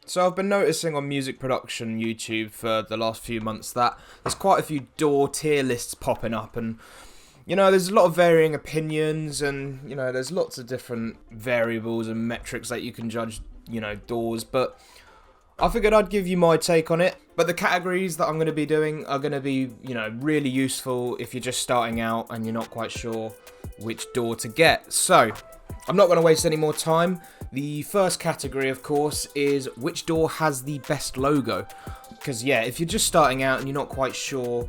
So I've been noticing on music production YouTube for the last few months that there's quite a few DAW tier lists popping up, and there's a lot of varying opinions, and there's lots of different variables and metrics that you can judge DAWs, but I figured I'd give you my take on it. But the categories that I'm going to be doing are going to be really useful if you're just starting out and you're not quite sure which DAW to get. So I'm not going to waste any more time. The first category, of course, is which DAW has the best logo. Because, if you're just starting out and you're not quite sure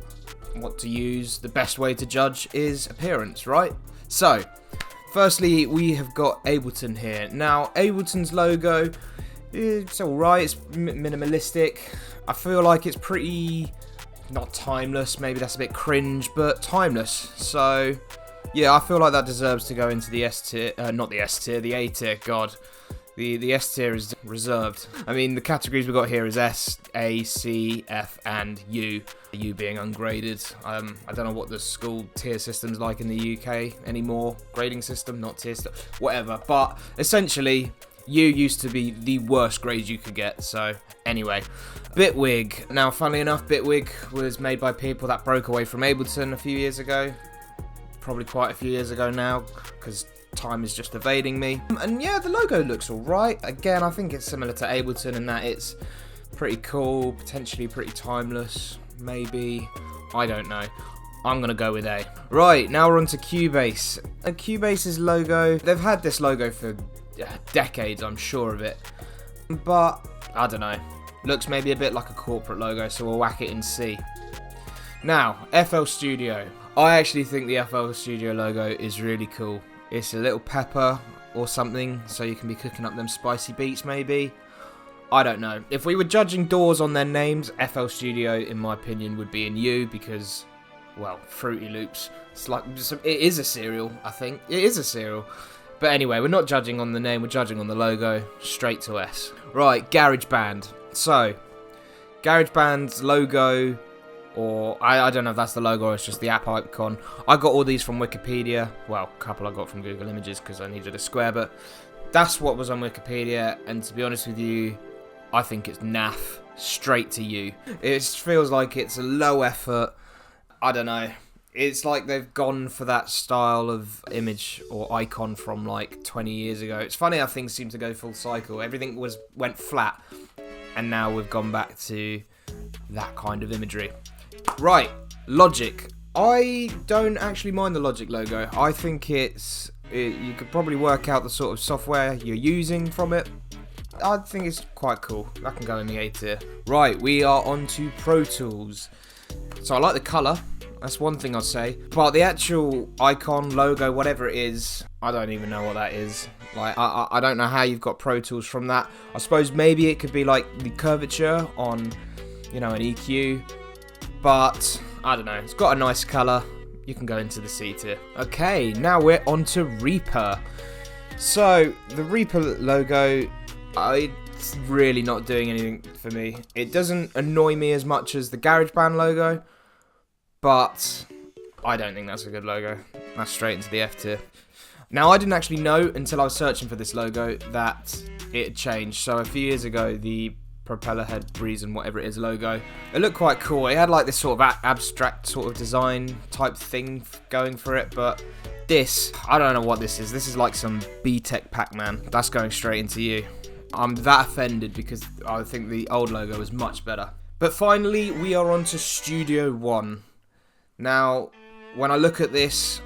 what to use, the best way to judge is appearance, right? So, firstly, we have got Ableton here. Now, Ableton's logo, it's alright, it's minimalistic. I feel like it's pretty, not timeless, maybe that's a bit cringe, but timeless. So, yeah, I feel like that deserves to go into the S tier, not the S tier, the A tier, god. The S tier is reserved. I mean, the categories we've got here is S, A, C, F, and U. U being ungraded. I don't know what the school tier system's like in the UK anymore. Grading system, not tier system, whatever. But essentially, U used to be the worst grade you could get. So anyway, Bitwig. Now, funnily enough, Bitwig was made by people that broke away from Ableton a few years ago. Probably quite a few years ago now, because time is just evading me. And yeah, the logo looks alright. Again, I think it's similar to Ableton in that it's pretty cool, potentially pretty timeless, maybe. I don't know. I'm going to go with A. Right, now we're on to Cubase. Cubase's logo, they've had this logo for decades, I'm sure of it. But, I don't know. Looks maybe a bit like a corporate logo, so we'll whack it in C. Now, FL Studio. I actually think the FL Studio logo is really cool. It's a little pepper or something, so you can be cooking up them spicy beats maybe. I don't know. If we were judging DAWs on their names, FL Studio, in my opinion, would be in U because, well, Fruity Loops. It is a cereal, I think. It is a cereal. But anyway, we're not judging on the name, we're judging on the logo. Straight to S. Right, GarageBand. So, GarageBand's logo, or I don't know if that's the logo or it's just the app icon. I got all these from Wikipedia. Well, a couple I got from Google Images because I needed a square, but that's what was on Wikipedia, and to be honest with you, I think it's naff. Straight to you. It feels like it's a low effort. I don't know. It's like they've gone for that style of image or icon from like 20 years ago. It's funny how things seem to go full cycle. Everything went flat, and now we've gone back to that kind of imagery. Right, Logic. I don't actually mind the Logic logo. I think you could probably work out the sort of software you're using from it. I think it's quite cool. That can go in the A tier. Right, we are on to Pro Tools. So I like the colour. That's one thing I'd say. But the actual icon, logo, whatever it is, I don't even know what that is. Like, I don't know how you've got Pro Tools from that. I suppose maybe it could be like the curvature on, an EQ. But, I don't know. It's got a nice colour. You can go into the C tier. Okay, now we're on to Reaper. So, the Reaper logo, it's really not doing anything for me. It doesn't annoy me as much as the GarageBand logo. But I don't think that's a good logo. That's straight into the F tier. Now, I didn't actually know until I was searching for this logo that it had changed. So a few years ago, the propeller head reason whatever it is logo, it looked quite cool. It had like this sort of abstract sort of design type thing going for it. But this, I don't know what this is. This is like some B-Tech Pac-Man. That's going straight into you. I'm that offended because I think the old logo was much better. But finally, we are on to Studio One. Now, when I look at this,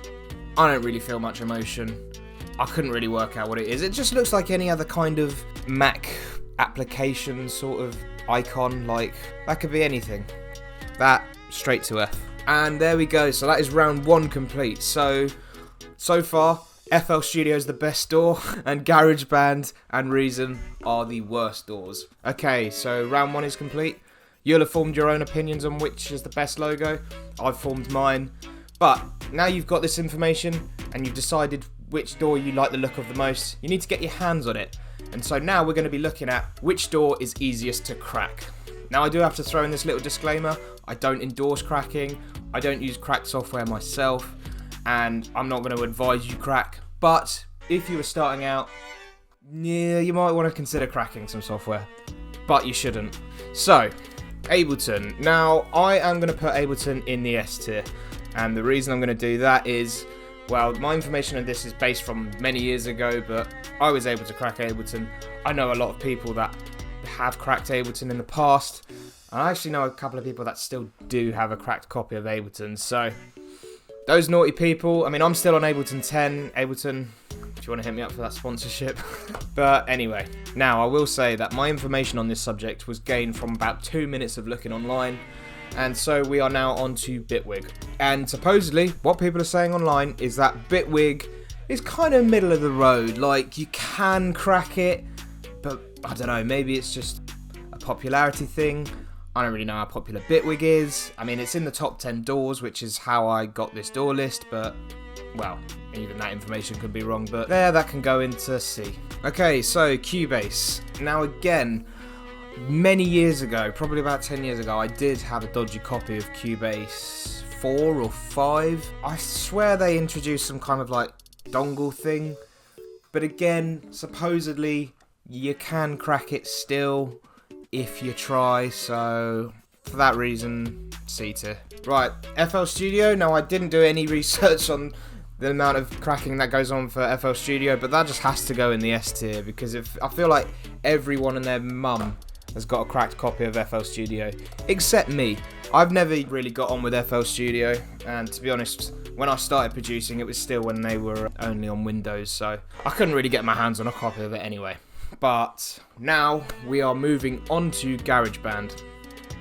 I don't really feel much emotion. I couldn't really work out what it is. It just looks like any other kind of Mac application sort of icon. Like, that could be anything. That, straight to F. And there we go. So that is round one complete. So far, FL Studio is the best DAW, and GarageBand and Reason are the worst DAWs. Okay, so round one is complete. You'll have formed your own opinions on which is the best logo. I've formed mine. But now you've got this information and you've decided which DAW you like the look of the most, you need to get your hands on it. And so now we're going to be looking at which DAW is easiest to crack. Now I do have to throw in this little disclaimer. I don't endorse cracking. I don't use cracked software myself. And I'm not going to advise you crack. But if you were starting out, yeah, you might want to consider cracking some software. but you shouldn't. So, Ableton. Now, I am going to put Ableton in the S tier, and the reason I'm going to do that is, well, my information on this is based from many years ago, but I was able to crack Ableton. I know a lot of people that have cracked Ableton in the past, and I actually know a couple of people that still do have a cracked copy of Ableton, so those naughty people, I mean, I'm still on Ableton 10. Ableton, if you want to hit me up for that sponsorship. But anyway, now I will say that my information on this subject was gained from about 2 minutes of looking online, and so we are now on to Bitwig. And supposedly, what people are saying online is that Bitwig is kind of middle of the road. Like, you can crack it, but I don't know, maybe it's just a popularity thing. I don't really know how popular Bitwig is. I mean, it's in the top 10 DAWs, which is how I got this DAW list, but, well, even that information could be wrong, but there, that can go into C. Okay, so Cubase. Now again, many years ago, probably about 10 years ago, I did have a dodgy copy of Cubase 4 or 5. I swear they introduced some kind of like dongle thing, but again, supposedly you can crack it still if you try, so for that reason, C tier. Right, FL Studio. Now I didn't do any research on the amount of cracking that goes on for FL Studio, but that just has to go in the S tier, because I feel like everyone and their mum has got a cracked copy of FL Studio, except me. I've never really got on with FL Studio, and to be honest, when I started producing, it was still when they were only on Windows, so I couldn't really get my hands on a copy of it anyway. But now we are moving on to GarageBand,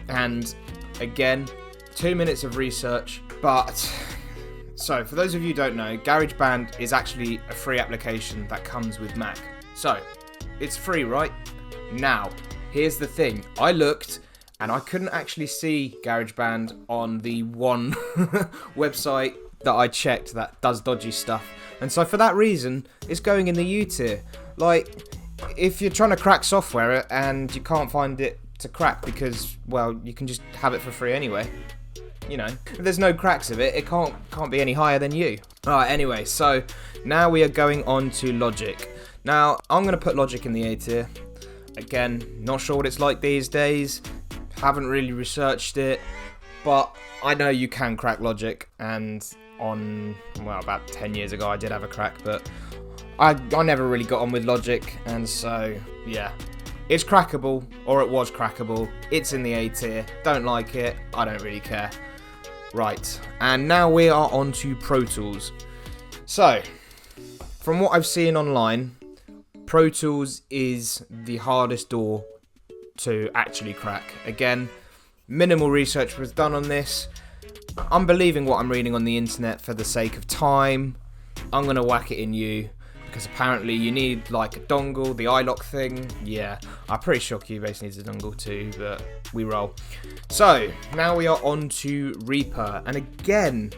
and again, 2 minutes of research, but so for those of you who don't know, GarageBand is actually a free application that comes with Mac. So it's free, right? Now, here's the thing. I looked and I couldn't actually see GarageBand on the one website that I checked that does dodgy stuff. And so for that reason, it's going in the U tier. Like, if you're trying to crack software and you can't find it to crack because, well, you can just have it for free anyway. You know, if there's no cracks of it, it can't be any higher than you. Alright, anyway, so now we are going on to Logic. Now, I'm going to put Logic in the A tier. Again, not sure what it's like these days. Haven't really researched it, but I know you can crack Logic, and on, well, about 10 years ago I did have a crack, but I never really got on with Logic, and so, yeah. It's crackable, or it was crackable. It's in the A tier. Don't like it. I don't really care. Right, and now we are on to Pro Tools. So, from what I've seen online, Pro Tools is the hardest DAW to actually crack. Again, minimal research was done on this. I'm believing what I'm reading on the internet for the sake of time. I'm going to whack it in U, because apparently you need like a dongle, the iLock thing. Yeah, I'm pretty sure Cubase needs a dongle too, but we roll. So, now we are on to Reaper. And again,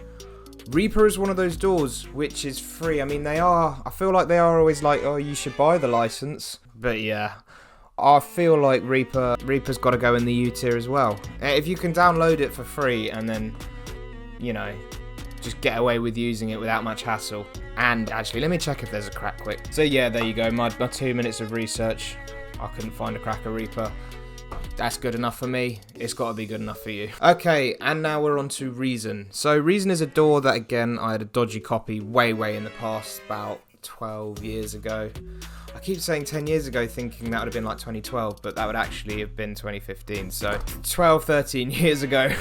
Reaper is one of those DAWs which is free. I mean, I feel like they are always like, oh, you should buy the license. But yeah, I feel like Reaper's got to go in the U tier as well. If you can download it for free and then, you know, just get away with using it without much hassle. And actually, let me check if there's a crack quick. So yeah, there you go, my 2 minutes of research. I couldn't find a crack of Reaper. That's good enough for me. It's got to be good enough for you. Okay, and now we're on to Reason. So Reason is a DAW that, again, I had a dodgy copy way in the past, about 12 years ago. I keep saying 10 years ago thinking that would have been like 2012, but that would actually have been 2015. So 12, 13 years ago,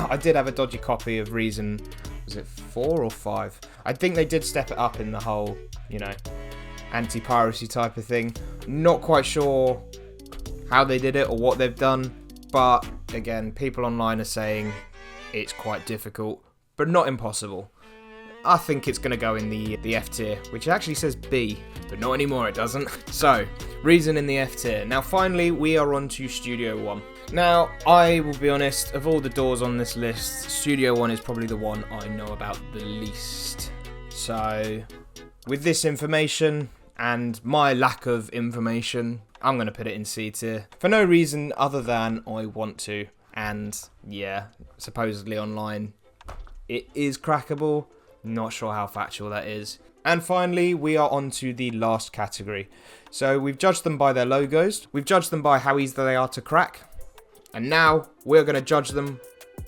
I did have a dodgy copy of Reason. Was it 4 or 5? I think they did step it up in the whole, you know, anti-piracy type of thing. Not quite sure how they did it or what they've done, but again, people online are saying it's quite difficult, but not impossible. I think it's going to go in the F tier, which actually says B, but not anymore, it doesn't. So, Reason in the F tier. Now finally, we are on to Studio One. Now, I will be honest, of all the DAWs on this list, Studio One is probably the one I know about the least. So, with this information and my lack of information, I'm going to put it in C tier. For no reason other than I want to. And yeah, supposedly online, it is crackable. Not sure how factual that is. And finally, we are on to the last category. So we've judged them by their logos, we've judged them by how easy they are to crack, and now we're going to judge them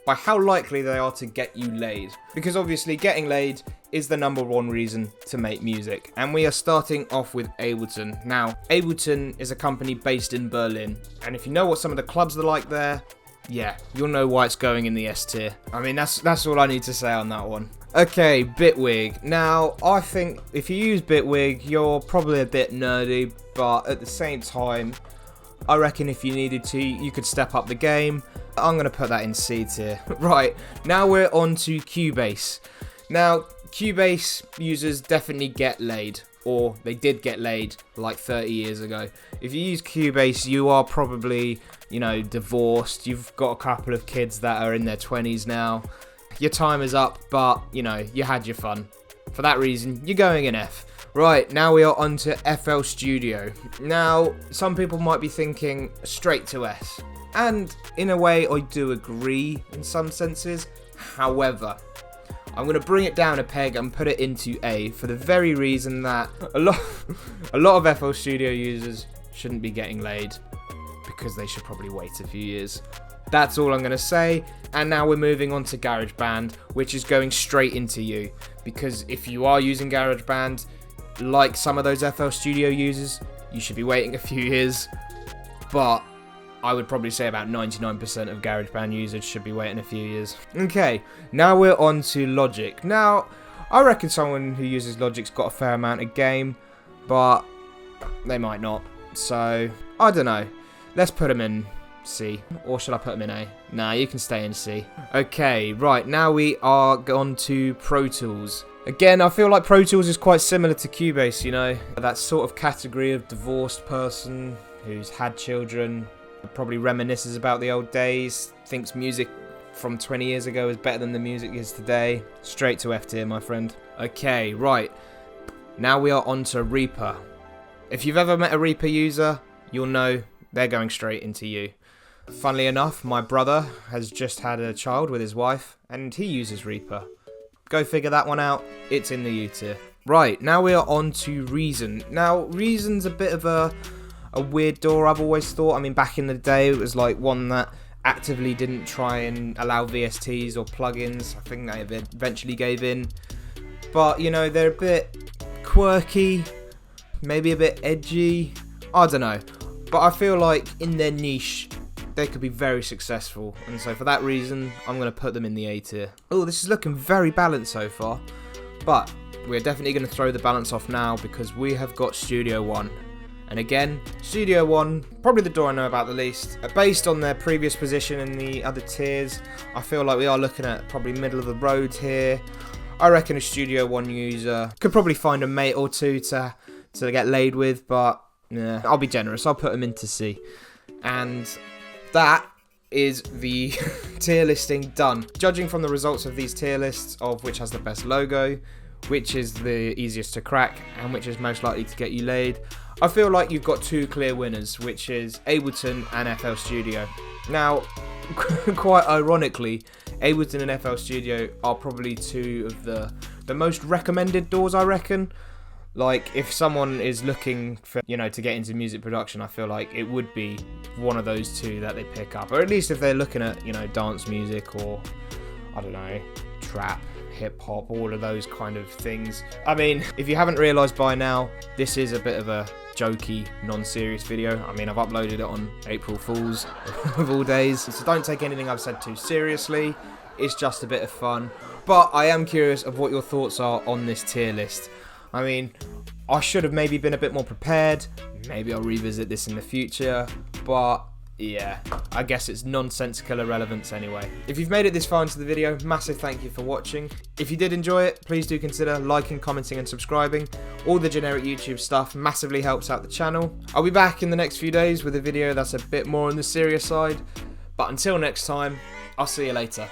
by how likely they are to get you laid. Because obviously getting laid is the #1 reason to make music. And we are starting off with Ableton. Now, Ableton is a company based in Berlin. And if you know what some of the clubs are like there, yeah, you'll know why it's going in the S tier. I mean, that's all I need to say on that one. Okay, Bitwig. Now, I think if you use Bitwig, you're probably a bit nerdy, but at the same time, I reckon if you needed to, you could step up the game. I'm going to put that in C tier. Right, now we're on to Cubase. Now, Cubase users definitely get laid, or they did get laid like 30 years ago. If you use Cubase, you are probably, you know, divorced. You've got a couple of kids that are in their 20s now. Your time is up, but, you know, you had your fun. For that reason, you're going in F. Right, now we are on to FL Studio. Now, some people might be thinking straight to S. And in a way, I do agree in some senses. However, I'm going to bring it down a peg and put it into A for the very reason that a lot of FL Studio users shouldn't be getting laid because they should probably wait a few years. That's all I'm going to say. And now we're moving on to GarageBand, which is going straight into you. Because if you are using GarageBand, like some of those FL Studio users, you should be waiting a few years. But I would probably say about 99% of GarageBand users should be waiting a few years. Okay, now we're on to Logic. Now, I reckon someone who uses Logic's got a fair amount of game, but they might not. So, I don't know. Let's put them in C. Or should I put them in A? Nah, you can stay in C. Okay, right, now we are on to Pro Tools. Again, I feel like Pro Tools is quite similar to Cubase, you know? That sort of category of divorced person who's had children, probably reminisces about the old days, thinks music from 20 years ago is better than the music is today. Straight to F tier, my friend. Okay, right. Now we are on to Reaper. If you've ever met a Reaper user, you'll know they're going straight into you. Funnily enough, my brother has just had a child with his wife, and he uses Reaper. Go figure that one out. It's in the U tier. Right, now we are on to Reason. Now, Reason's a bit of a weird door, I've always thought. I mean, back in the day, it was like one that actively didn't try and allow VSTs or plugins. I think they eventually gave in. But, you know, they're a bit quirky, maybe a bit edgy. I don't know. But I feel like in their niche, they could be very successful. And so for that reason, I'm going to put them in the A tier. Oh, this is looking very balanced so far. But we're definitely going to throw the balance off now because we have got Studio One. And again, Studio One, probably the door I know about the least. Based on their previous position in the other tiers, I feel like we are looking at probably middle of the road here. I reckon a Studio One user could probably find a mate or two to get laid with, but yeah, I'll be generous. I'll put them into C. And that is the tier listing done. Judging from the results of these tier lists of which has the best logo, which is the easiest to crack, and which is most likely to get you laid, I feel like you've got two clear winners, which is Ableton and FL Studio. Now, quite ironically, Ableton and FL Studio are probably two of the most recommended DAWs, I reckon. Like, if someone is looking for, you know, to get into music production, I feel like it would be one of those two that they pick up. Or at least if they're looking at, you know, dance music or, I don't know, trap, hip-hop, all of those kind of things. I mean, if you haven't realised by now, this is a bit of a jokey, non-serious video. I mean, I've uploaded it on April Fool's of all days, so don't take anything I've said too seriously. It's just a bit of fun. But I am curious of what your thoughts are on this tier list. I mean, I should have maybe been a bit more prepared. Maybe I'll revisit this in the future, but yeah, I guess it's nonsensical irrelevance anyway. If you've made it this far into the video, massive thank you for watching. If you did enjoy it, please do consider liking, commenting and subscribing. All the generic YouTube stuff massively helps out the channel. I'll be back in the next few days with a video that's a bit more on the serious side. But until next time, I'll see you later.